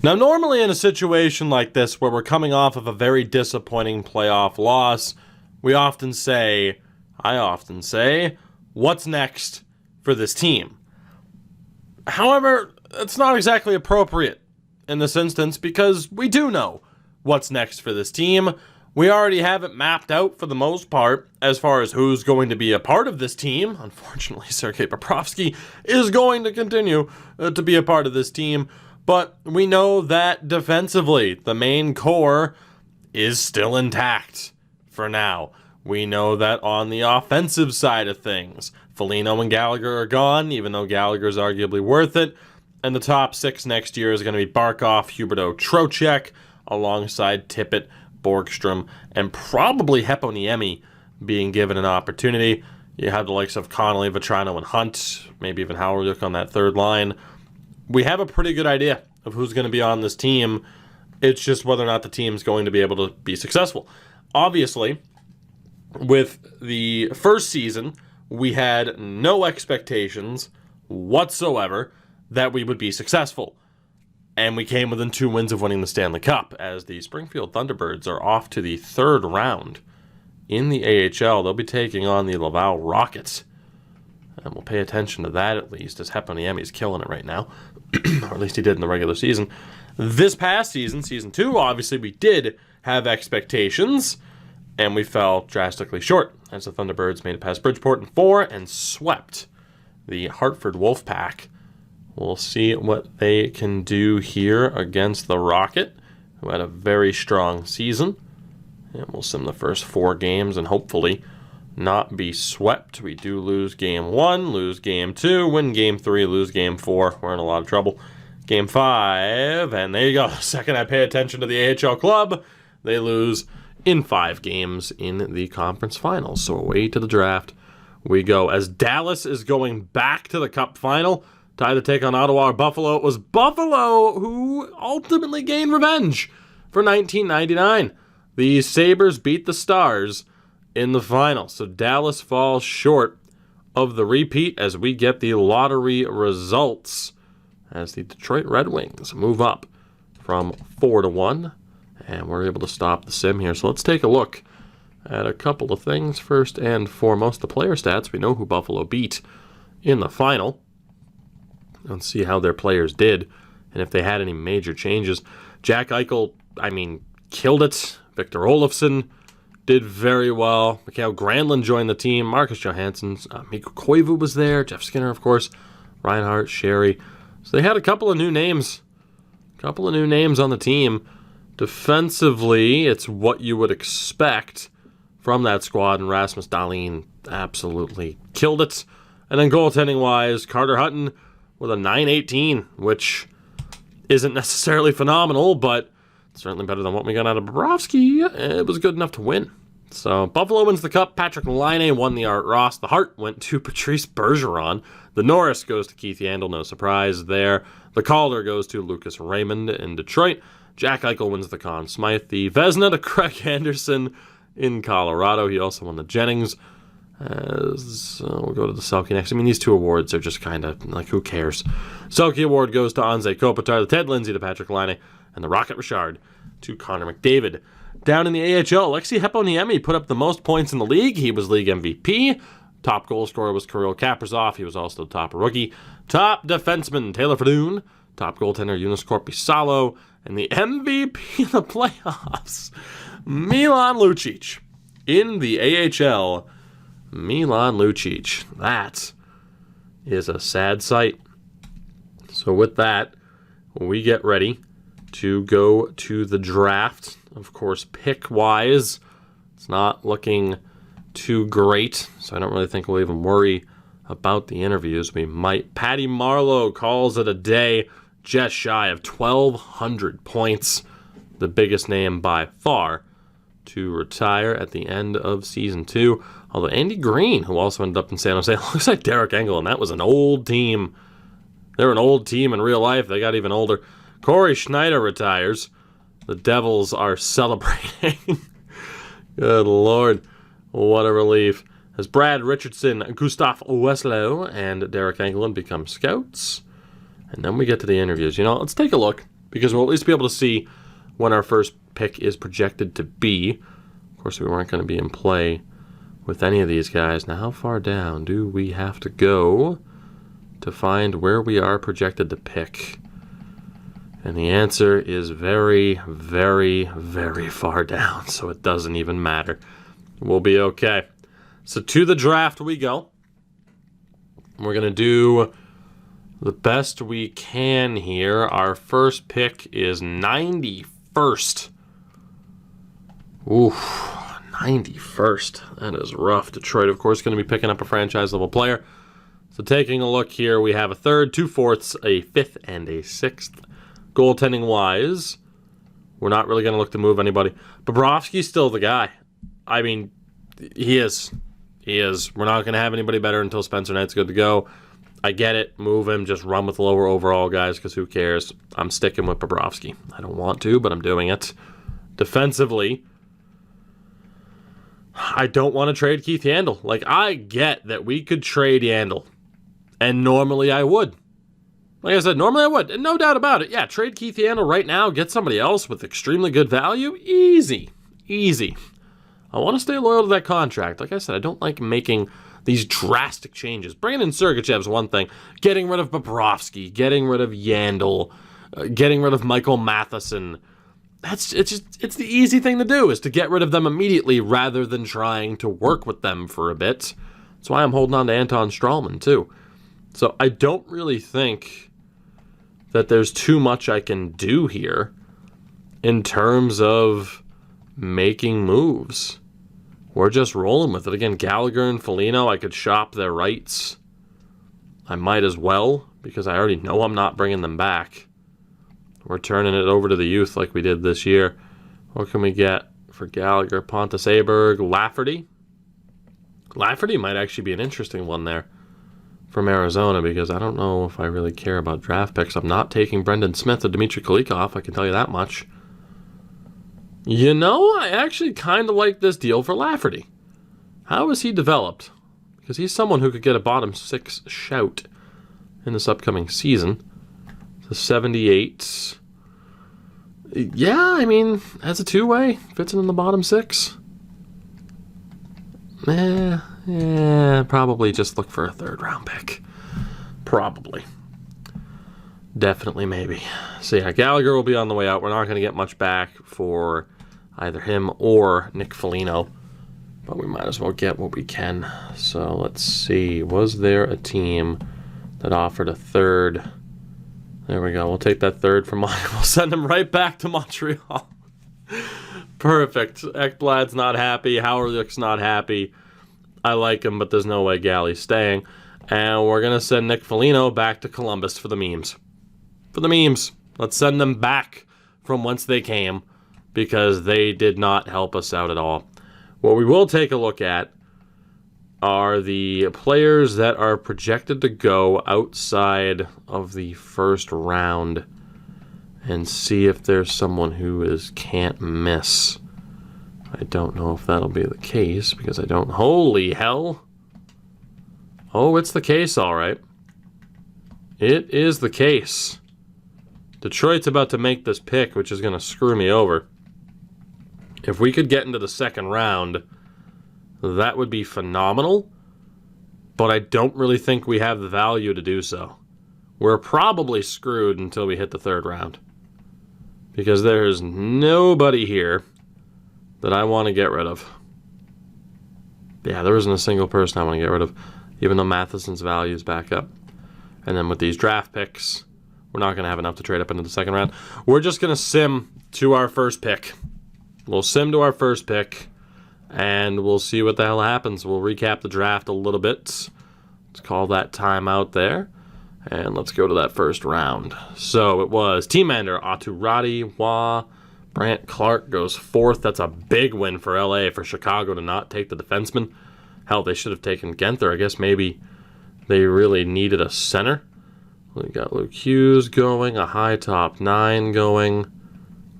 Now, normally in a situation like this where we're coming off of a very disappointing playoff loss, I often say, what's next for this team? However, it's not exactly appropriate in this instance because we do know what's next for this team. We already have it mapped out for the most part as far as who's going to be a part of this team. Unfortunately, Sergei Bobrovsky is going to continue to be a part of this team. But we know that defensively, the main core is still intact for now. We know that on the offensive side of things, Foligno and Gallagher are gone, even though Gallagher's arguably worth it. And the top six next year is going to be Barkov, Huberdeau, Trocheck, alongside Tippett, Borgstrom, and probably Heponiemi being given an opportunity. You have the likes of Connolly, Vetrano, and Hunt, maybe even Howard on that third line. We have a pretty good idea of who's going to be on this team. It's just whether or not the team's going to be able to be successful. Obviously, with the first season, we had no expectations whatsoever that we would be successful. And we came within 2 wins of winning the Stanley Cup, as the Springfield Thunderbirds are off to the third round in the AHL. They'll be taking on the Laval Rockets. And we'll pay attention to that at least, as Heponiemi is killing it right now. Or at least he did in the regular season. This past season, Season 2, obviously we did have expectations, and we fell drastically short, as the Thunderbirds made it past Bridgeport in 4 and swept the Hartford Wolfpack. We'll see what they can do here against the Rocket, who had a very strong season. And we'll sim the first 4 games and hopefully not be swept. We do lose Game 1, lose Game 2, win Game 3, lose Game 4. We're in a lot of trouble. Game 5, and there you go. The second I pay attention to the AHL club, they lose in 5 games in the conference finals. So away to the draft we go. As Dallas is going back to the Cup final to either take on Ottawa or Buffalo. It was Buffalo who ultimately gained revenge for 1999. The Sabres beat the Stars in the final. So Dallas falls short of the repeat as we get the lottery results as the Detroit Red Wings move up from 4-1. And we're able to stop the sim here. So let's take a look at a couple of things. First and foremost, the player stats. We know who Buffalo beat in the final. Let's see how their players did and if they had any major changes. Jack Eichel, killed it. Victor Olofsson did very well. Mikael Granlund joined the team. Marcus Johansson, Mikko Koivu was there. Jeff Skinner, of course. Reinhart, Sherry. So they had a couple of new names. On the team. Defensively, it's what you would expect from that squad, and Rasmus Dahlin absolutely killed it. And then goaltending-wise, Carter Hutton with a .918, which isn't necessarily phenomenal, but certainly better than what we got out of Bobrovsky. It was good enough to win. So Buffalo wins the Cup. Patrick Laine won the Art Ross. The Hart went to Patrice Bergeron. The Norris goes to Keith Yandel. No surprise there. The Calder goes to Lucas Raymond in Detroit. Jack Eichel wins the Conn Smythe. The Vezina to Craig Anderson in Colorado. He also won the Jennings. We'll go to the Selke next. These 2 awards are just kind of like, who cares? Selke Award goes to Anze Kopitar, the Ted Lindsay to Patrick Laine, and the Rocket Richard to Connor McDavid. Down in the AHL, Alexei Heponiemi put up the most points in the league. He was league MVP. Top goal scorer was Kirill Kaprizov. He was also the top rookie. Top defenseman, Taylor Fedun. Top goaltender, Yunus Korpisalo. And the MVP of the playoffs, Milan Lucic. In the AHL, Milan Lucic. That is a sad sight. So with that, we get ready to go to the draft. Of course, pick-wise, it's not looking too great, so I don't really think we'll even worry about the interviews. We might. Patty Marleau calls it a day, just shy of 1,200 points, the biggest name by far to retire at the end of Season 2. Although Andy Green, who also ended up in San Jose, looks like Derek Engel, and that was an old team. They're an old team in real life. They got even older. Corey Schneider retires. The Devils are celebrating. Good Lord. What a relief. As Brad Richardson, Gustav Weslow, and Derek Engelland become scouts. And then we get to the interviews. Let's take a look because we'll at least be able to see when our first pick is projected to be. Of course, we weren't going to be in play with any of these guys. Now, how far down do we have to go to find where we are projected to pick? And the answer is very, very, very far down, so it doesn't even matter. We'll be okay. So to the draft we go. We're going to do the best we can here. Our first pick is 91st. Oof, 91st. That is rough. Detroit, of course, going to be picking up a franchise-level player. So taking a look here, we have a third, 2 fourths, a fifth, and a sixth. Goaltending-wise, we're not really going to look to move anybody. Bobrovsky's still the guy. I mean, he is. He is. We're not going to have anybody better until Spencer Knight's good to go. I get it. Move him. Just run with lower overall guys because who cares? I'm sticking with Bobrovsky. I don't want to, but I'm doing it. Defensively, I don't want to trade Keith Yandle. Like, I get that we could trade Yandle, and normally I would. Like I said, normally I would, and no doubt about it. Yeah, trade Keith Yandle right now, get somebody else with extremely good value. Easy. Easy. I want to stay loyal to that contract. Like I said, I don't like making these drastic changes. Bringing in Sergachev's one thing. Getting rid of Bobrovsky, getting rid of Yandle, getting rid of Michael Matheson. It's the easy thing to do, is to get rid of them immediately rather than trying to work with them for a bit. That's why I'm holding on to Anton Strawman, too. So I don't really think that there's too much I can do here in terms of making moves. We're just rolling with it. Again, Gallagher and Foligno, I could shop their rights. I might as well, because I already know I'm not bringing them back. We're turning it over to the youth like we did this year. What can we get for Gallagher? Pontus Aberg, Lafferty. Lafferty might actually be an interesting one there from Arizona, because I don't know if I really care about draft picks. I'm not taking Brendan Smith or Dmitry Kulikov, I can tell you that much. You know, I actually kind of like this deal for Lafferty. How has he developed? Because he's someone who could get a bottom 6 shout in this upcoming season. The 78. Yeah, I mean, as a two-way, fits in the bottom 6. Probably just look for a third-round pick. Probably. Definitely, maybe. So yeah, Gallagher will be on the way out. We're not going to get much back for either him or Nick Foligno, but we might as well get what we can. So let's see. Was there a team that offered a third? There we go. We'll take that third from Montreal. We'll send him right back to Montreal. Perfect. Ekblad's not happy. Howard's not happy. I like him, but there's no way Galley's staying. And we're going to send Nick Foligno back to Columbus for the memes. For the memes. Let's send them back from whence they came, because they did not help us out at all. What we will take a look at are the players that are projected to go outside of the first round and see if there's someone who is can't miss. I don't know if that'll be the case, because I don't... Holy hell! Oh, it's the case, all right. It is the case. Detroit's about to make this pick, which is going to screw me over. If we could get into the second round, that would be phenomenal, but I don't really think we have the value to do so. We're probably screwed until we hit the third round, because there's nobody here that I want to get rid of. Yeah, there isn't a single person I want to get rid of, even though Matheson's value is back up. And then with these draft picks, we're not going to have enough to trade up into the second round. We're just going to sim to our first pick. We'll sim to our first pick, and we'll see what the hell happens. We'll recap the draft a little bit. Let's call that time out there, and let's go to that first round. So it was Teamander, Aturati, Wah, Brant Clark goes 4th. That's a big win for LA, for Chicago to not take the defenseman. Hell, they should have taken Genther. I guess maybe they really needed a center. We got Luke Hughes going, a high top 9 going.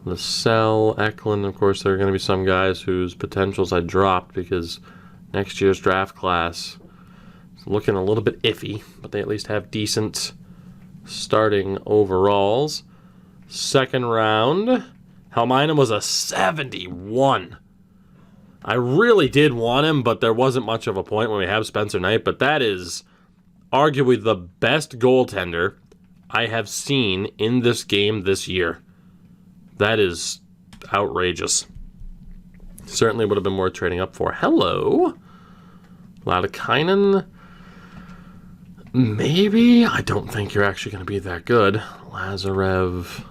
Lascelles, Eklund, of course, there are going to be some guys whose potentials I dropped because next year's draft class is looking a little bit iffy, but they at least have decent starting overalls. Second round, Helminen was a 71. I really did want him, but there wasn't much of a point when we have Spencer Knight. But that is arguably the best goaltender I have seen in this game this year. That is outrageous. Certainly would have been worth trading up for. Hello. Ladikainen. Maybe. I don't think you're actually going to be that good. Lazarev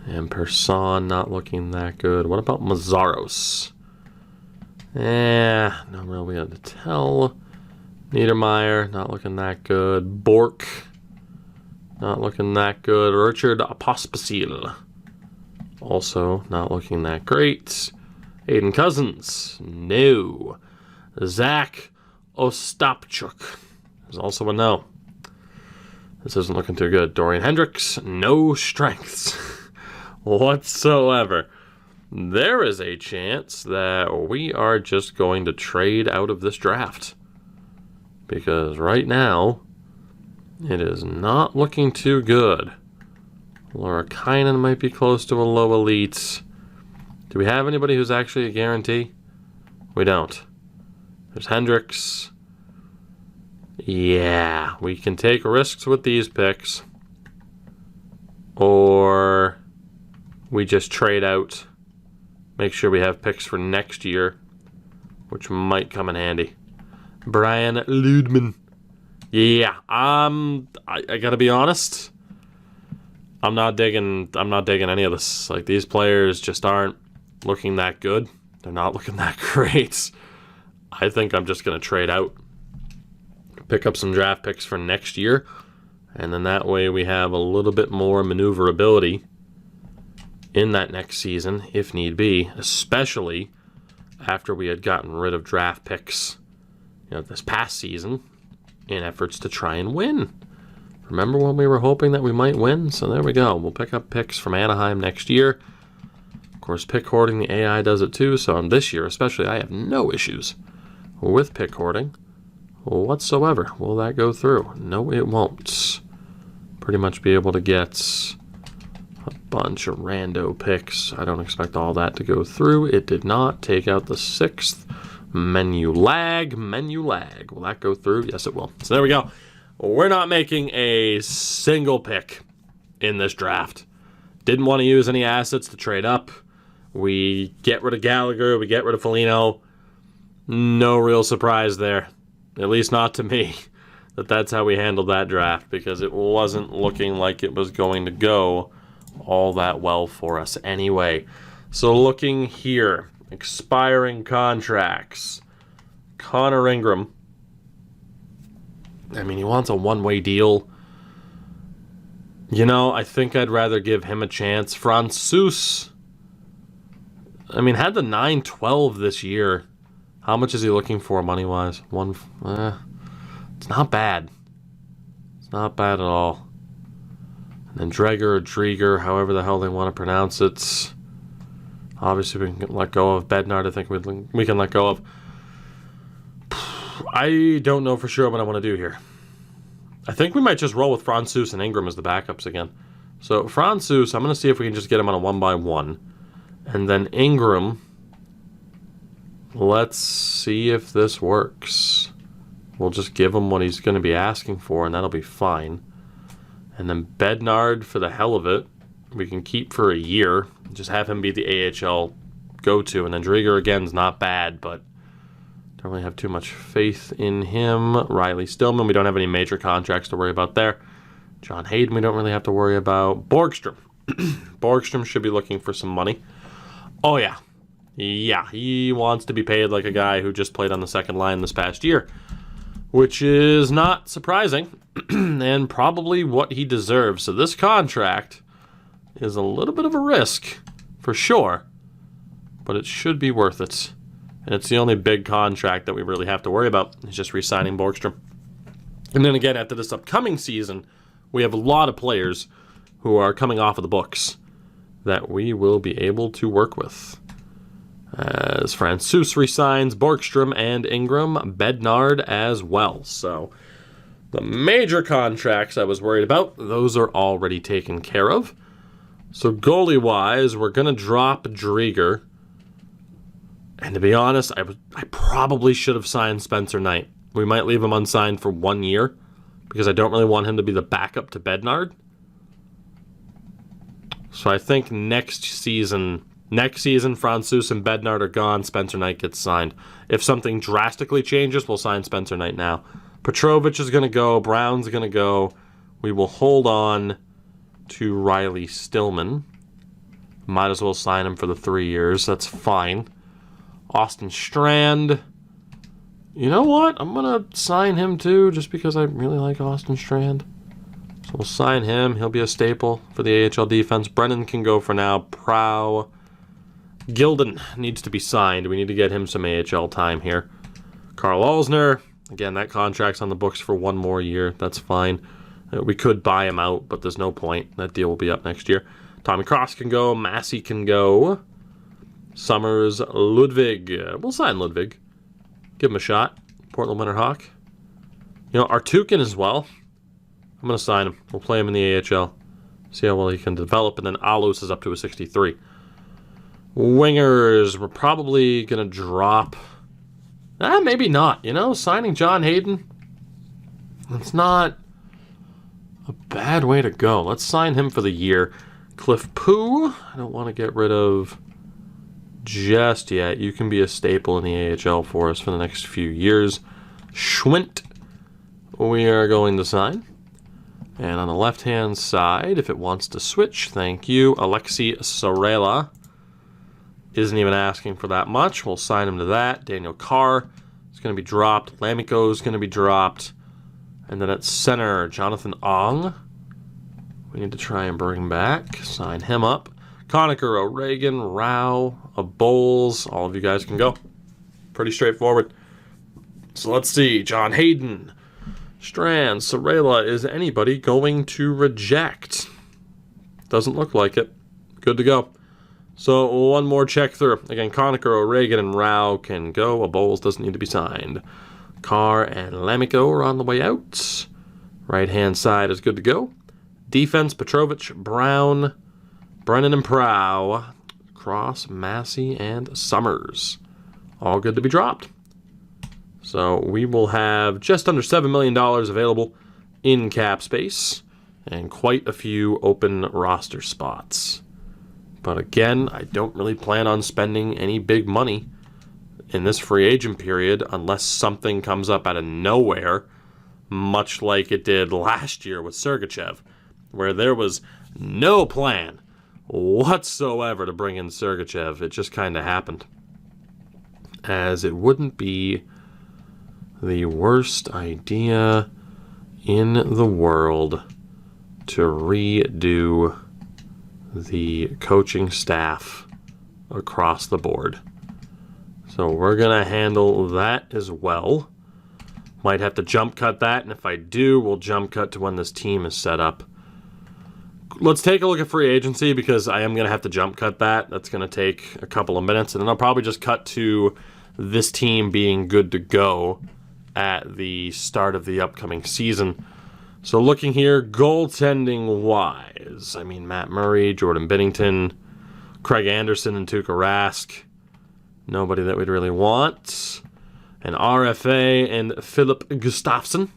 and Persson not looking that good. What about Mazzaros? No real way to tell. Niedermeyer, not looking that good. Bork, not looking that good. Richard Pospisil, also not looking that great. Aiden Cousins, no. Zach Ostapchuk is also a no. This isn't looking too good. Dorian Hendricks, no strengths whatsoever. There is a chance that we are just going to trade out of this draft. Because right now, it is not looking too good. Laurikainen might be close to a low elite. Do we have anybody who's actually a guarantee? We don't. There's Hendricks. Yeah, we can take risks with these picks. Or we just trade out. Make sure we have picks for next year, which might come in handy. Brian Ludman. Yeah, I gotta be honest. I'm not digging any of this. Like, these players just aren't looking that good. They're not looking that great. I think I'm just gonna trade out. Pick up some draft picks for next year. And then that way we have a little bit more maneuverability in that next season, if need be, especially after we had gotten rid of draft picks, this past season in efforts to try and win. Remember when we were hoping that we might win? So there we go. We'll pick up picks from Anaheim next year. Of course, pick hoarding, the AI does it too, so on this year especially, I have no issues with pick hoarding whatsoever. Will that go through? No, it won't. Pretty much be able to get a bunch of rando picks. I don't expect all that to go through. It did not. Take out the 6th. Menu lag. Will that go through? Yes, it will. So there we go. We're not making a single pick in this draft. Didn't want to use any assets to trade up. We get rid of Gallagher. We get rid of Foligno. No real surprise there. At least not to me. That's how we handled that draft, because it wasn't looking like it was going to go all that well for us anyway. So looking here, expiring contracts. Connor Ingram. I mean, he wants a one-way deal. I think I'd rather give him a chance. Francouz, had the 9-12 this year. How much is he looking for money-wise? It's not bad. It's not bad at all. And then Dreger or Drieger, however the hell they want to pronounce it. Obviously, we can let go of Bednard. I think we can let go of. I don't know for sure what I want to do here. I think we might just roll with Francouz and Ingram as the backups again. So Francouz, I'm going to see if we can just get him on a 1-by-1. And then Ingram, let's see if this works. We'll just give him what he's going to be asking for, and that'll be fine. And then Bednard, for the hell of it, we can keep for a year. Just have him be the AHL go-to. And then Drieger, again, is not bad, but don't really have too much faith in him. Riley Stillman, we don't have any major contracts to worry about there. John Hayden, we don't really have to worry about. Borgstrom. Borgstrom should be looking for some money. Oh, yeah. Yeah, he wants to be paid like a guy who just played on the second line this past year, which is not surprising and probably what he deserves. So this contract is a little bit of a risk for sure, but it should be worth it. And it's the only big contract that we really have to worry about is just re-signing Borgstrom. And then again, after this upcoming season, we have a lot of players who are coming off of the books that we will be able to work with. As Francouz resigns, Borgstrom and Ingram, Bednard as well. So the major contracts I was worried about, those are already taken care of. So goalie-wise, we're going to drop Drieger. And to be honest, I probably should have signed Spencer Knight. We might leave him unsigned for 1 year because I don't really want him to be the backup to Bednard. So I think next season, Francouz and Bednard are gone. Spencer Knight gets signed. If something drastically changes, we'll sign Spencer Knight now. Petrovic is going to go. Brown's going to go. We will hold on to Riley Stillman. Might as well sign him for the 3 years. That's fine. Austin Strand. You know what? I'm going to sign him too, just because I really like Austin Strand. So we'll sign him. He'll be a staple for the AHL defense. Brennan can go for now. Prow. Gilden needs to be signed. We need to get him some AHL time here. Carl Alsner. Again, that contract's on the books for 1 more year. That's fine. We could buy him out, but there's no point. That deal will be up next year. Tommy Cross can go. Massey can go. Summers, Ludwig. We'll sign Ludwig. Give him a shot. Portland Winterhawk. You know, Artukin as well. I'm going to sign him. We'll play him in the AHL. See how well he can develop. And then Alus is up to a 63. Wingers, we're probably going to drop. Maybe not. You know, signing John Hayden. It's not a bad way to go. Let's sign him for the year. Cliff Poo. I don't want to get rid of just yet. You can be a staple in the AHL for us for the next few years. Schwint, we are going to sign. And on the left-hand side, if it wants to switch, thank you. Alexi Sorella isn't even asking for that much. We'll sign him to that. Daniel Carr is going to be dropped. Lamico is going to be dropped. And then at center, Jonathan Ong. We need to try and bring back. Sign him up. Conacher, O'Regan, Rao, Bowles. All of you guys can go. Pretty straightforward. So let's see. John Hayden, Strand, Sorella. Is anybody going to reject? Doesn't look like it. Good to go. So one more check through. Again, Conacher, O'Regan, and Rao can go. Bowles doesn't need to be signed. Carr and Lamico are on the way out. Right-hand side is good to go. Defense, Petrovic, Brown, Brennan and Prow, Cross, Massey, and Summers. All good to be dropped. So we will have just under $7 million available in cap space and quite a few open roster spots. But again, I don't really plan on spending any big money in this free agent period unless something comes up out of nowhere, much like it did last year with Sergachev, where there was no plan whatsoever to bring in Sergachev. It just kind of happened. As it wouldn't be the worst idea in the world to redo the coaching staff across the board. So we're going to handle that as well. Might have to jump cut that, and if I do, we'll jump cut to when this team is set up. Let's take a look at free agency because I am going to have to jump cut that. That's going to take a couple of minutes, and then I'll probably just cut to this team being good to go at the start of the upcoming season. So looking here, goaltending-wise, I mean, Matt Murray, Jordan Binnington, Craig Anderson, and Tuukka Rask. Nobody that we'd really want. And RFA and Philip Gustafsson.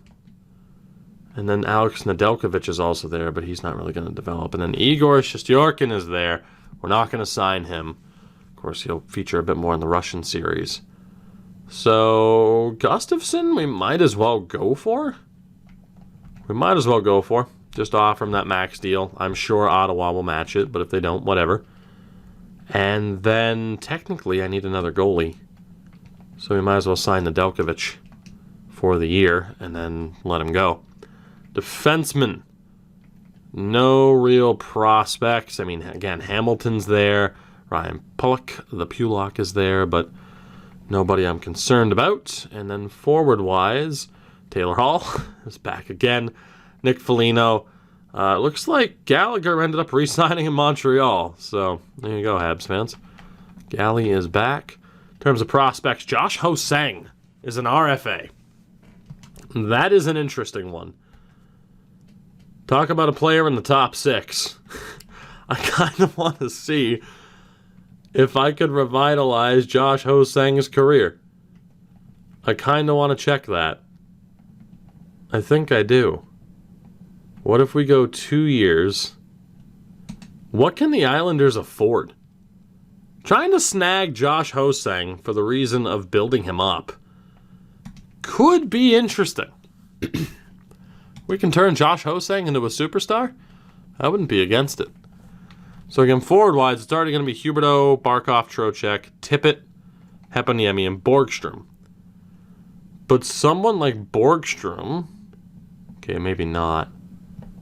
And then Alex Nedeljkovic is also there, but he's not really going to develop. And then Igor Shesterkin is there. We're not going to sign him. Of course, he'll feature a bit more in the Russian series. So, Gustafsson, we might as well go for. Just offer him that max deal. I'm sure Ottawa will match it, but if they don't, whatever. And then, technically, I need another goalie. So we might as well sign Nedeljkovic for the year and then let him go. Defenseman. No real prospects. I mean, again, Hamilton's there. Ryan Pulock is there, but nobody I'm concerned about. And then forward-wise, Taylor Hall is back again. Nick Foligno. Looks like Gallagher ended up re-signing in Montreal. So there you go, Habs fans. Gally is back. In terms of prospects, Josh Ho-Sang is an RFA. That is an interesting one. Talk about a player in the top 6. I kind of want to see if I could revitalize Josh Ho-Sang's career. I kind of want to check that. I think I do. What if we go 2 years? What can the Islanders afford? Trying to snag Josh Ho-Sang for the reason of building him up could be interesting. We can turn Josh Ho-Sang into a superstar? I wouldn't be against it. So again, forward-wise, it's already going to be Huberdeau, Barkov, Trocheck, Tippett, Heponiemi, and Borgstrom. But someone like Borgstrom... Okay, maybe not.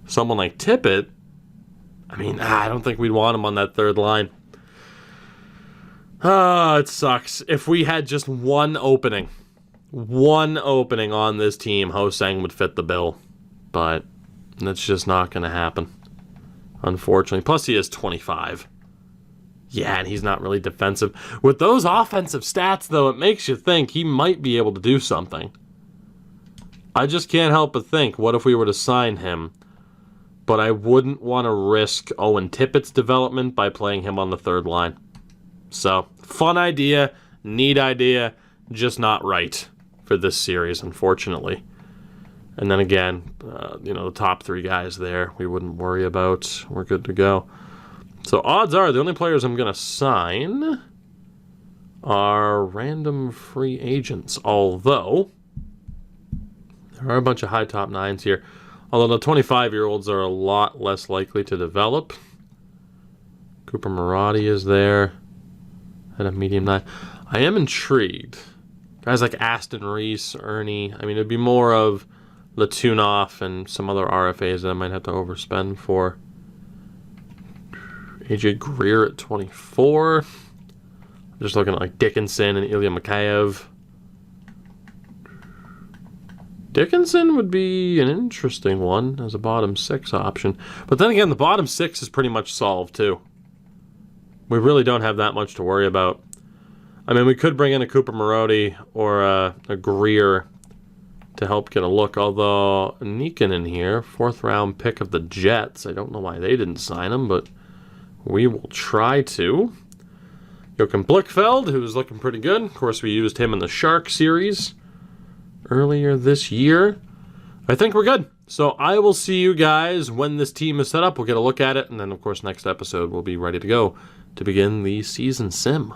Someone like Tippett... I mean, I don't think we'd want him on that third line. It sucks. If we had just one opening on this team, Ho-Sang would fit the bill. But that's just not going to happen, unfortunately. Plus, he is 25. Yeah, and he's not really defensive. With those offensive stats, though, it makes you think he might be able to do something. I just can't help but think, what if we were to sign him? But I wouldn't want to risk Owen Tippett's development by playing him on the third line. So, fun idea, neat idea, just not right for this series, unfortunately. And then again, the top 3 guys there, we wouldn't worry about. We're good to go. So odds are the only players I'm going to sign are random free agents. Although, there are a bunch of high top 9s here. Although the 25-year-olds are a lot less likely to develop. Cooper Marotti is there at a medium 9. I am intrigued. Guys like Aston Reese, Ernie. I mean, it'd be more of Latunoff and some other RFAs that I might have to overspend for. AJ Greer at 24. I'm just looking at like Dickinson and Ilya Mikheyev. Dickinson would be an interesting one as a bottom 6 option. But then again, the bottom 6 is pretty much solved too. We really don't have that much to worry about. I mean, we could bring in a Cooper Marotti or a Greer to help get a look. Although, Nikan in here, 4th round pick of the Jets. I don't know why they didn't sign him, but we will try to. Joachim Blichfeld, who's looking pretty good. Of course, we used him in the Shark series earlier this year. I think we're good. So I will see you guys when this team is set up. We'll get a look at it, and then, of course, next episode we'll be ready to go to begin the season sim.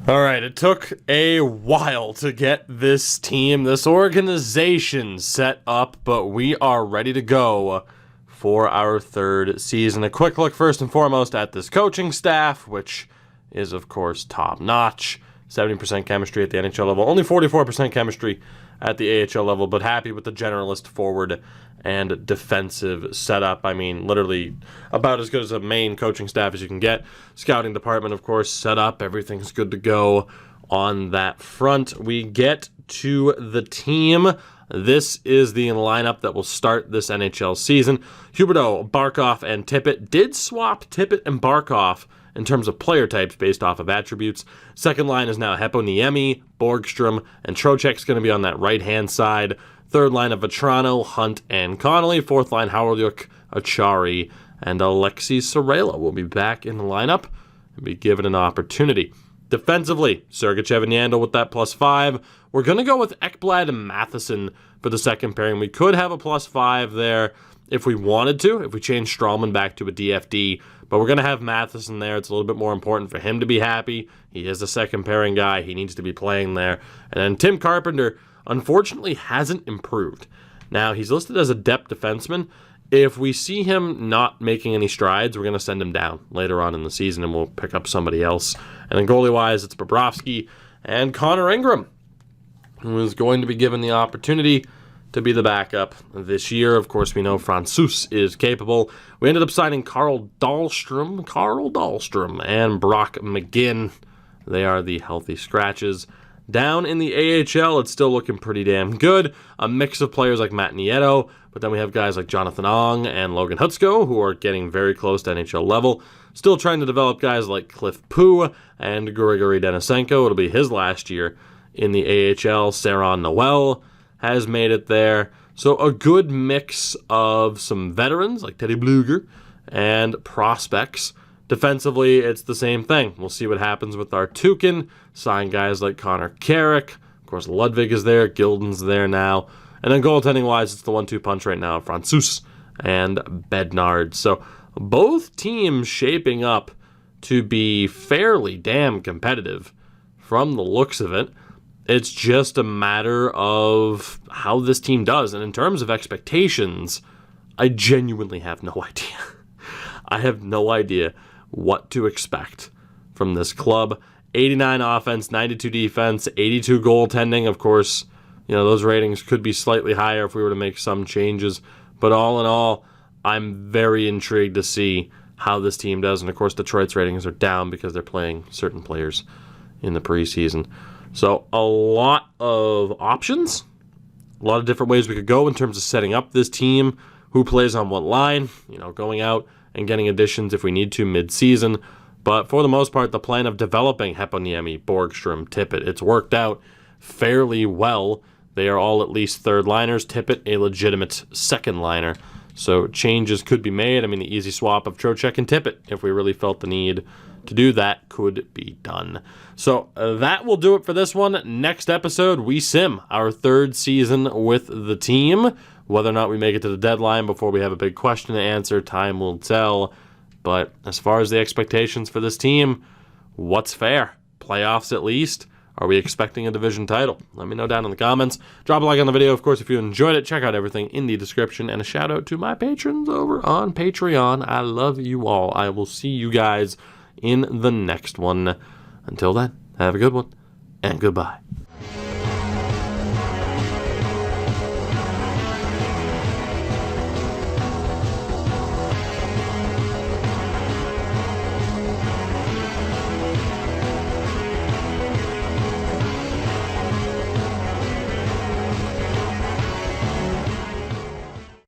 All right, it took a while to get this team, this organization set up, but we are ready to go for our 3rd season. A quick look first and foremost at this coaching staff, which is, of course, top-notch. 70% chemistry at the NHL level, only 44% chemistry at the AHL level, but happy with the generalist forward and defensive setup. I mean, literally about as good as a main coaching staff as you can get. Scouting department, of course, set up. Everything's good to go on that front. We get to the team. This is the lineup that will start this NHL season. Huberdeau, Barkov, and Tippett did swap Tippett and Barkov in terms of player types based off of attributes. Second line is now Heponiemi, Borgstrom, and Trocheck's going to be on that right-hand side. Third line of Vetrano, Hunt, and Connolly. Fourth line, Howard, Achari, and Alexi Sorella will be back in the lineup and be given an opportunity. Defensively, Sergachev and Yandel with that +5. We're going to go with Ekblad and Matheson for the second pairing. We could have a +5 there if we wanted to, if we change Strawman back to a DFD. But we're going to have Matheson there. It's a little bit more important for him to be happy. He is the second pairing guy. He needs to be playing there. And then Tim Carpenter, unfortunately, hasn't improved. Now, he's listed as a depth defenseman. If we see him not making any strides, we're going to send him down later on in the season, and we'll pick up somebody else. And then goalie-wise, it's Bobrovsky and Connor Ingram, who is going to be given the opportunity to be the backup this year. Of course, we know Francouz is capable. We ended up signing Carl Dahlstrom, and Brock McGinn. They are the healthy scratches. Down in the AHL, it's still looking pretty damn good. A mix of players like Matt Nieto, but then we have guys like Jonathan Ong and Logan Hutsko, who are getting very close to NHL level. Still trying to develop guys like Cliff Poo and Grigory Denisenko. It'll be his last year in the AHL. Saron Noel has made it there. So a good mix of some veterans like Teddy Bluger and prospects. Defensively, it's the same thing. We'll see what happens with our Tukin. Sign guys like Connor Carrick. Of course, Ludwig is there. Gilden's there now. And then goaltending-wise, it's the 1-2 punch right now. Francouz and Bednard. So both teams shaping up to be fairly damn competitive from the looks of it. It's just a matter of how this team does. And in terms of expectations, I genuinely have no idea. I have no idea what to expect from this club. 89 offense, 92 defense, 82 goaltending. Of course, those ratings could be slightly higher if we were to make some changes. But all in all, I'm very intrigued to see how this team does. And of course, Detroit's ratings are down because they're playing certain players in the preseason. So a lot of options, a lot of different ways we could go in terms of setting up this team, who plays on what line, going out and getting additions if we need to mid-season. But for the most part, the plan of developing Heponiemi, Borgstrom, Tippett, it's worked out fairly well. They are all at least third liners. Tippett, a legitimate second liner. So changes could be made. I mean, the easy swap of Trocheck and Tippett, if we really felt the need to do that, could be done. So that will do it for this one. Next episode, we sim our third season with the team. Whether or not we make it to the deadline before we have a big question to answer, time will tell. But as far as the expectations for this team, what's fair? Playoffs at least? Are we expecting a division title? Let me know down in the comments. Drop a like on the video, of course, if you enjoyed it. Check out everything in the description. And a shout out to my patrons over on Patreon. I love you all. I will see you guys in the next one. Until then, have a good one, and goodbye.